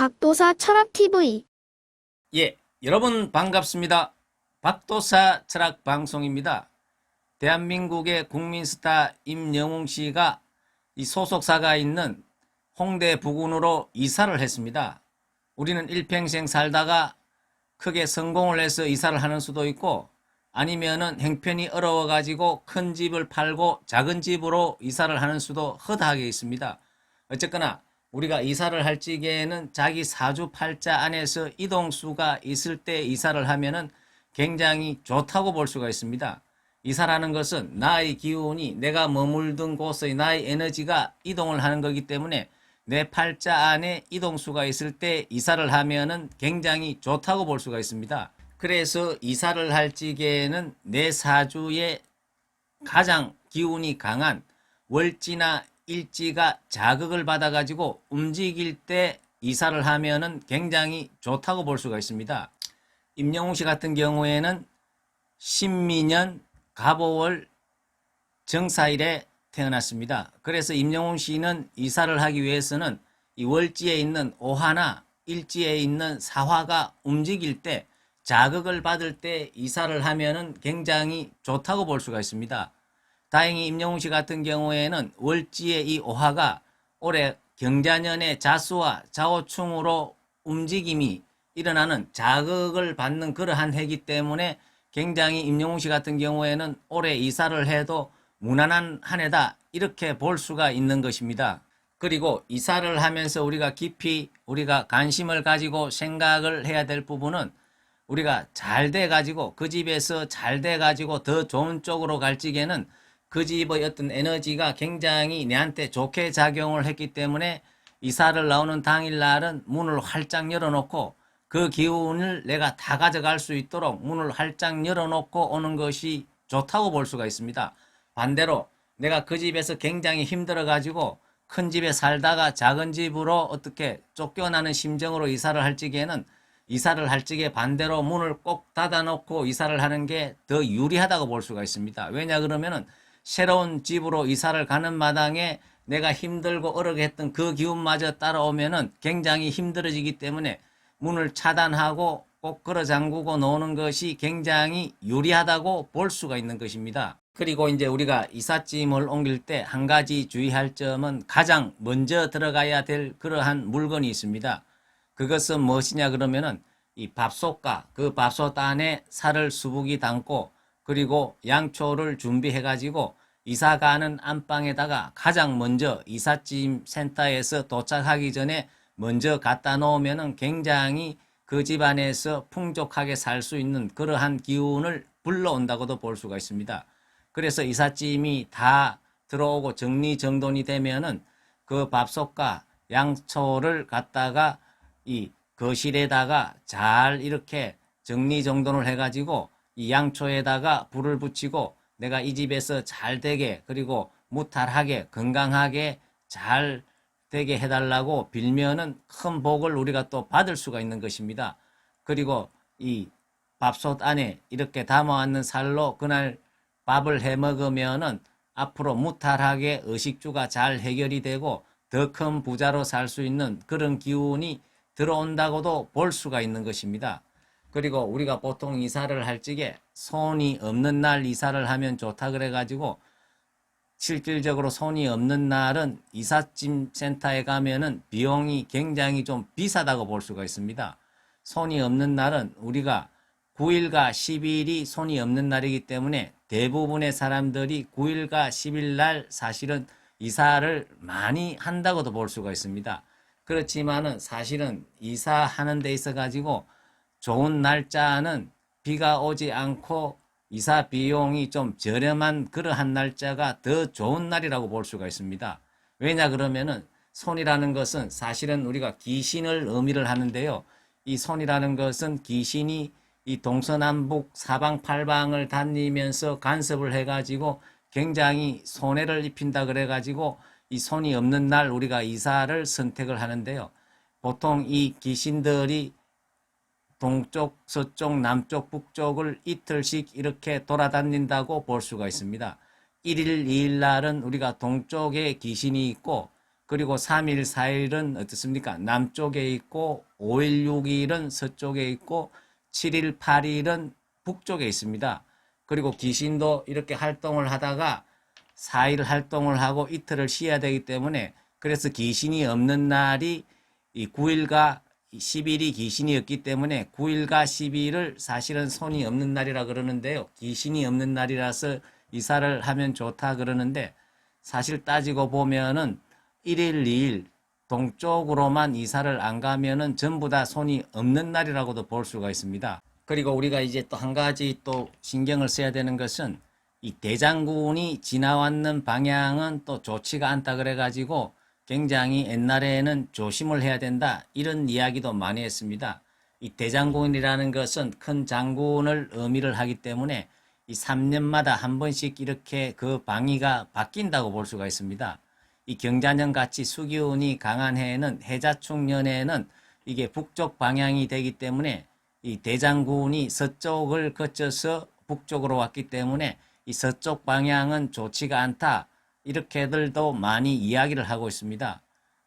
박도사 철학TV. 예, 여러분 반갑습니다. 박도사 철학방송입니다. 대한민국의 국민스타 임영웅 씨가 이 소속사가 있는 홍대 부근으로 이사를 했습니다. 우리는 일평생 살다가 크게 성공을 해서 이사를 하는 수도 있고, 아니면은 형편이 어려워가지고 큰 집을 팔고 작은 집으로 이사를 하는 수도 허다하게 있습니다. 어쨌거나 우리가 이사를 할 적에는 자기 사주팔자 안에서 이동수가 있을 때 이사를 하면은 굉장히 좋다고 볼 수가 있습니다. 이사라는 것은 나의 기운이, 내가 머물던 곳의 나의 에너지가 이동을 하는 거기 때문에 내 팔자 안에 이동수가 있을 때 이사를 하면은 굉장히 좋다고 볼 수가 있습니다. 그래서 이사를 할 적에는 내 사주에 가장 기운이 강한 월지나 일지가 자극을 받아가지고 움직일 때 이사를 하면은 굉장히 좋다고 볼 수가 있습니다. 임영웅 씨 같은 경우에는 신미년 갑오월 정사일에 태어났습니다. 그래서 임영웅 씨는 이사를 하기 위해서는 이 월지에 있는 오화나 일지에 있는 사화가 움직일 때, 자극을 받을 때 이사를 하면은 굉장히 좋다고 볼 수가 있습니다. 다행히 임영웅 씨 같은 경우에는 월지의 이 오화가 올해 경자년의 자수와 자오충으로 움직임이 일어나는 자극을 받는 그러한 해이기 때문에 굉장히 임영웅 씨 같은 경우에는 올해 이사를 해도 무난한 한 해다, 이렇게 볼 수가 있는 것입니다. 그리고 이사를 하면서 우리가 깊이 우리가 관심을 가지고 생각을 해야 될 부분은, 우리가 잘 돼 가지고 그 집에서 잘 돼 가지고 더 좋은 쪽으로 갈 적에는 그 집의 어떤 에너지가 굉장히 내한테 좋게 작용을 했기 때문에 이사를 나오는 당일날은 문을 활짝 열어놓고 그 기운을 내가 다 가져갈 수 있도록 문을 활짝 열어놓고 오는 것이 좋다고 볼 수가 있습니다. 반대로 내가 그 집에서 굉장히 힘들어 가지고 큰 집에 살다가 작은 집으로 어떻게 쫓겨나는 심정으로 이사를 할 적에는, 이사를 할 적에 반대로 문을 꼭 닫아놓고 이사를 하는 게 더 유리하다고 볼 수가 있습니다. 왜냐 그러면은 새로운 집으로 이사를 가는 마당에 내가 힘들고 어렵게 했던 그 기운마저 따라오면은 굉장히 힘들어지기 때문에 문을 차단하고 꼭 걸어 잠그고 놓는 것이 굉장히 유리하다고 볼 수가 있는 것입니다. 그리고 이제 우리가 이삿짐을 옮길 때 한 가지 주의할 점은, 가장 먼저 들어가야 될 그러한 물건이 있습니다. 그것은 무엇이냐 그러면은 이 밥솥과 그 밥솥 안에 살을 수북이 담고, 그리고 양초를 준비해 가지고 이사 가는 안방에다가 가장 먼저 이삿짐 센터에서 도착하기 전에 먼저 갖다 놓으면은 굉장히 그 집안에서 풍족하게 살 수 있는 그러한 기운을 불러온다고도 볼 수가 있습니다. 그래서 이삿짐이 다 들어오고 정리정돈이 되면은 그 밥솥과 양초를 갖다가 이 거실에다가 잘 이렇게 정리정돈을 해가지고 이 양초에다가 불을 붙이고, 내가 이 집에서 잘 되게, 그리고 무탈하게 건강하게 잘 되게 해달라고 빌면은 큰 복을 우리가 또 받을 수가 있는 것입니다. 그리고 이 밥솥 안에 이렇게 담아왔는 살로 그날 밥을 해 먹으면은 앞으로 무탈하게 의식주가 잘 해결이 되고 더 큰 부자로 살 수 있는 그런 기운이 들어온다고도 볼 수가 있는 것입니다. 그리고 우리가 보통 이사를 할 적에 손이 없는 날 이사를 하면 좋다 그래가지고, 실질적으로 손이 없는 날은 이삿짐 센터에 가면은 비용이 굉장히 좀 비싸다고 볼 수가 있습니다. 손이 없는 날은 우리가 9일과 10일이 손이 없는 날이기 때문에 대부분의 사람들이 9일과 10일 날 사실은 이사를 많이 한다고도 볼 수가 있습니다. 그렇지만은 사실은 이사하는 데 있어 가지고 좋은 날짜는 비가 오지 않고 이사 비용이 좀 저렴한 그러한 날짜가 더 좋은 날이라고 볼 수가 있습니다. 왜냐 그러면은 손이라는 것은 사실은 우리가 귀신을 의미를 하는데요. 이 손이라는 것은 귀신이 이 동서남북 사방팔방을 다니면서 간섭을 해가지고 굉장히 손해를 입힌다 그래가지고 이 손이 없는 날 우리가 이사를 선택을 하는데요. 보통 이 귀신들이 동쪽, 서쪽, 남쪽, 북쪽을 이틀씩 이렇게 돌아다닌다고 볼 수가 있습니다. 1일, 2일 날은 우리가 동쪽에 귀신이 있고, 그리고 3일, 4일은 어떻습니까? 남쪽에 있고 5일, 6일은 서쪽에 있고 7일, 8일은 북쪽에 있습니다. 그리고 귀신도 이렇게 활동을 하다가 4일 활동을 하고 이틀을 쉬어야 되기 때문에 그래서 귀신이 없는 날이 이 9일과 10일이 귀신이 없기 때문에 9일과 10일을 사실은 손이 없는 날이라 그러는데요. 귀신이 없는 날이라서 이사를 하면 좋다 그러는데 사실 따지고 보면은 1일, 2일 동쪽으로만 이사를 안 가면은 전부 다 손이 없는 날이라고도 볼 수가 있습니다. 그리고 우리가 이제 또 한 가지 또 신경을 써야 되는 것은 이 대장군이 지나왔는 방향은 또 좋지가 않다 그래가지고 굉장히 옛날에는 조심을 해야 된다 이런 이야기도 많이 했습니다. 이 대장군이라는 것은 큰 장군을 의미를 하기 때문에 이 3년마다 한 번씩 이렇게 그 방위가 바뀐다고 볼 수가 있습니다. 이 경자년 같이 수기운이 강한 해에는 해자축년에는 이게 북쪽 방향이 되기 때문에 이 대장군이 서쪽을 거쳐서 북쪽으로 왔기 때문에 이 서쪽 방향은 좋지가 않다. 이렇게들도 많이 이야기를 하고 있습니다.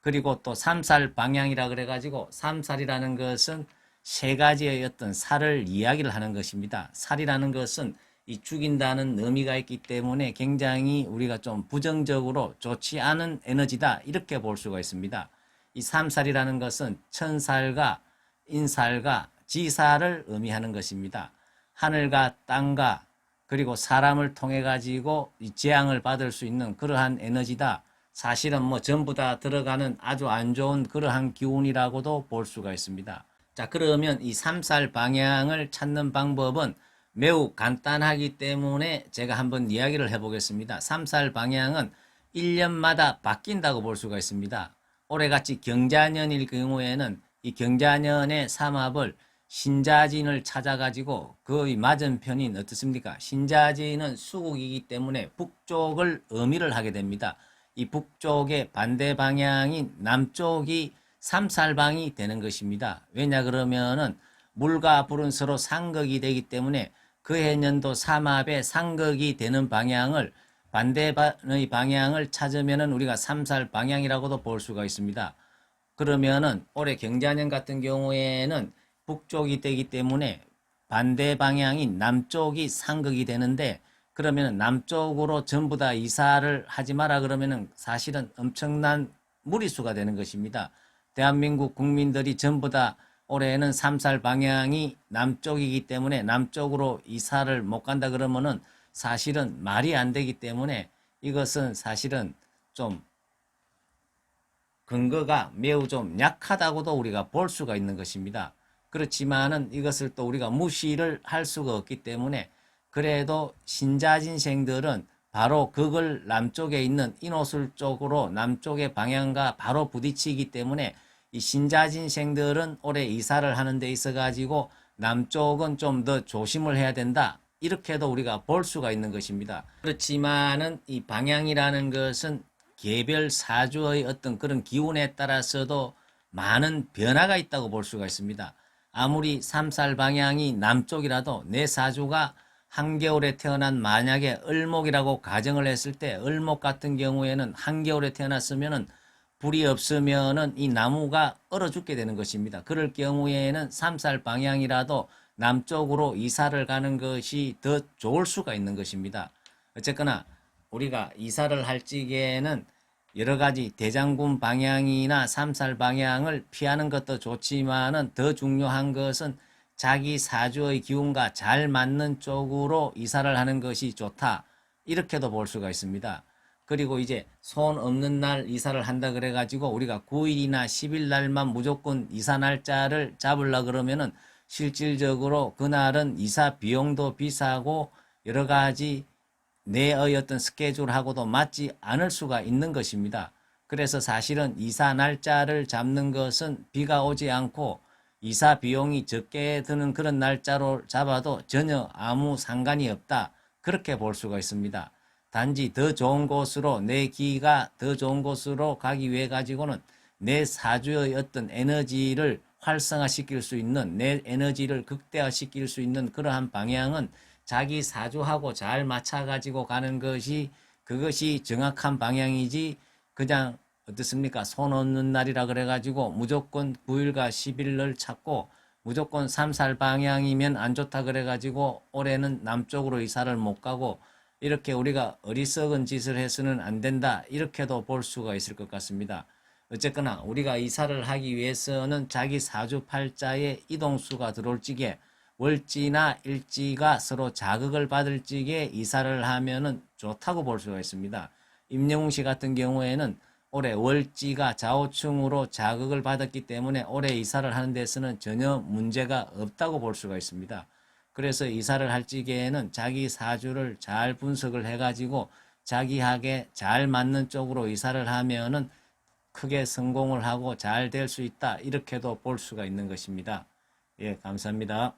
그리고 또 삼살 방향이라 그래가지고 삼살이라는 것은 세 가지의 어떤 살을 이야기를 하는 것입니다. 살이라는 것은 이 죽인다는 의미가 있기 때문에 굉장히 우리가 좀 부정적으로 좋지 않은 에너지다 이렇게 볼 수가 있습니다. 이 삼살이라는 것은 천살과 인살과 지살을 의미하는 것입니다. 하늘과 땅과 그리고 사람을 통해 가지고 재앙을 받을 수 있는 그러한 에너지다. 사실은 뭐 전부 다 들어가는 아주 안 좋은 그러한 기운이라고도 볼 수가 있습니다. 자, 그러면 이 삼살 방향을 찾는 방법은 매우 간단하기 때문에 제가 한번 이야기를 해보겠습니다. 삼살 방향은 1년마다 바뀐다고 볼 수가 있습니다. 올해같이 경자년일 경우에는 이 경자년의 삼합을 신자진을 찾아가지고 거의 맞은편인 어떻습니까? 신자진은 수국이기 때문에 북쪽을 의미를 하게 됩니다. 이 북쪽의 반대 방향인 남쪽이 삼살방이 되는 것입니다. 왜냐 그러면은 물과 불은 서로 상극이 되기 때문에 그 해년도 삼합의 상극이 되는 방향을 반대의 방향을 찾으면은 우리가 삼살 방향이라고도 볼 수가 있습니다. 그러면은 올해 경자년 같은 경우에는 북쪽이 되기 때문에 반대 방향인 남쪽이 상극이 되는데 그러면 남쪽으로 전부 다 이사를 하지 마라 그러면은 사실은 엄청난 무리수가 되는 것입니다. 대한민국 국민들이 전부 다 올해는 삼살 방향이 남쪽이기 때문에 남쪽으로 이사를 못 간다 그러면은 사실은 말이 안 되기 때문에 이것은 사실은 좀 근거가 매우 좀 약하다고도 우리가 볼 수가 있는 것입니다. 그렇지만은 이것을 또 우리가 무시를 할 수가 없기 때문에 그래도 신자진생들은 바로 그걸 남쪽에 있는 인호술 쪽으로 남쪽의 방향과 바로 부딪히기 때문에 이 신자진생들은 올해 이사를 하는 데 있어 가지고 남쪽은 좀 더 조심을 해야 된다. 이렇게도 우리가 볼 수가 있는 것입니다. 그렇지만은 이 방향이라는 것은 개별 사주의 어떤 그런 기운에 따라서도 많은 변화가 있다고 볼 수가 있습니다. 아무리 삼살 방향이 남쪽이라도 내 사주가 한겨울에 태어난 만약에 을목이라고 가정을 했을 때 을목 같은 경우에는 한겨울에 태어났으면은 불이 없으면은 이 나무가 얼어 죽게 되는 것입니다. 그럴 경우에는 삼살 방향이라도 남쪽으로 이사를 가는 것이 더 좋을 수가 있는 것입니다. 어쨌거나 우리가 이사를 할 적에는 여러 가지 대장군 방향이나 삼살 방향을 피하는 것도 좋지만은 더 중요한 것은 자기 사주의 기운과 잘 맞는 쪽으로 이사를 하는 것이 좋다. 이렇게도 볼 수가 있습니다. 그리고 이제 손 없는 날 이사를 한다 그래가지고 우리가 9일이나 10일 날만 무조건 이사 날짜를 잡으려 그러면은 실질적으로 그날은 이사 비용도 비싸고 여러 가지 내의 어떤 스케줄하고도 맞지 않을 수가 있는 것입니다. 그래서 사실은 이사 날짜를 잡는 것은 비가 오지 않고 이사 비용이 적게 드는 그런 날짜로 잡아도 전혀 아무 상관이 없다. 그렇게 볼 수가 있습니다. 단지 더 좋은 곳으로 내 기가 더 좋은 곳으로 가기 위해 가지고는 내 사주의 어떤 에너지를 활성화시킬 수 있는 내 에너지를 극대화시킬 수 있는 그러한 방향은 자기 사주하고 잘 맞춰 가지고 가는 것이 그것이 정확한 방향이지 그냥 어떻습니까? 손 얻는 날이라 그래가지고 무조건 9일과 10일을 찾고 무조건 3살 방향이면 안 좋다 그래가지고 올해는 남쪽으로 이사를 못 가고 이렇게 우리가 어리석은 짓을 해서는 안 된다. 이렇게도 볼 수가 있을 것 같습니다. 어쨌거나 우리가 이사를 하기 위해서는 자기 사주팔자에 이동수가 들어올 적에 월지나 일지가 서로 자극을 받을 적에 이사를 하면은 좋다고 볼 수가 있습니다. 임영웅 씨 같은 경우에는 올해 월지가 좌우충으로 자극을 받았기 때문에 올해 이사를 하는 데서는 전혀 문제가 없다고 볼 수가 있습니다. 그래서 이사를 할 적에는 자기 사주를 잘 분석을 해가지고 자기에게 잘 맞는 쪽으로 이사를 하면은 크게 성공을 하고 잘 될 수 있다. 이렇게도 볼 수가 있는 것입니다. 예, 감사합니다.